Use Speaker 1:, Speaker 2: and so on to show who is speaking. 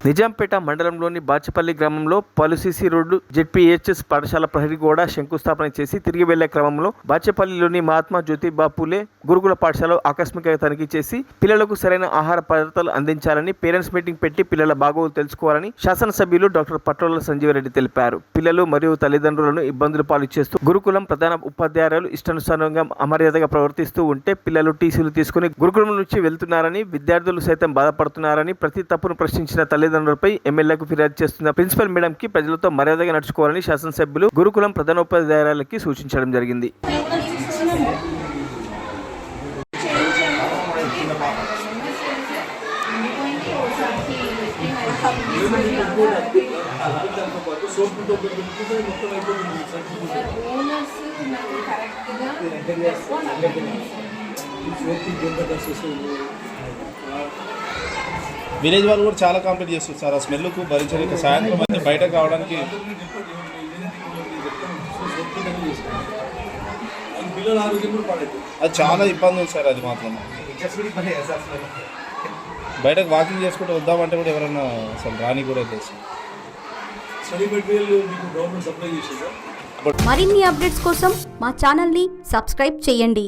Speaker 1: నిజాంపేట మండలంలోని బాచపల్లి గ్రామంలో పలు సీసీ రోడ్లు జెడ్పీహెచ్ఎస్ పాఠశాల ప్రహరీ గోడ శంకుస్థాపన చేసి తిరిగి వెళ్లే క్రమంలో బాచపల్లిలోని మహాత్మా జ్యోతిబా పూలే గురుకుల పాఠశాల ఆకస్మికంగా తనిఖీ చేసి పిల్లలకు సరైన ఆహార పదార్థాలు అందించాలని పేరెంట్స్ మీటింగ్ పెట్టి పిల్లల బాగోగులు తెలుసుకోవాలని శాసనసభ్యులు డాక్టర్ పట్రోల సంజీవరెడ్డి తెలిపారు. పిల్లలు మరియు తల్లిదండ్రులను ఇబ్బందులు పాలు చేస్తూ గురుకులం ప్రధాన ఉపాధ్యాయులు ఇష్టానుసారంగా అమర్యాదగా ప్రవర్తిస్తూ ఉంటే పిల్లలు టీసీలు తీసుకుని గురుకులం నుంచి వెళ్తున్నారని, విద్యార్థులు సైతం బాధపడుతున్నారని, ప్రతి తప్పును ప్రశ్నించిన తల్లిదండ్రులపై ఎమ్మెల్యేకు ఫిర్యాదు చేస్తున్న ప్రిన్సిపల్ మేడంకి ప్రజలతో మర్యాదగా నడుచుకోవాలని శాసనసభ్యులు గురుకులం ప్రధానోపాధ్యాయులకి సూచించడం జరిగింది.
Speaker 2: విలేజ్ వాళ్ళు కూడా చాలా కంప్లీట్ చేస్తారు సార్. ఆ స్మెల్కు భరించలేక సాయంత్రం అయితే బయటకు కావడానికి అది చాలా ఇబ్బంది ఉంది సార్. అది మాత్రం బయటకు వాకింగ్ చేసుకుంటూ వద్దామంటే కూడా ఎవరైనా అసలు రాని కూడా లేదు.
Speaker 3: మరిన్ని అప్డేట్స్ కోసం మా ఛానల్ని సబ్స్క్రైబ్ చేయండి.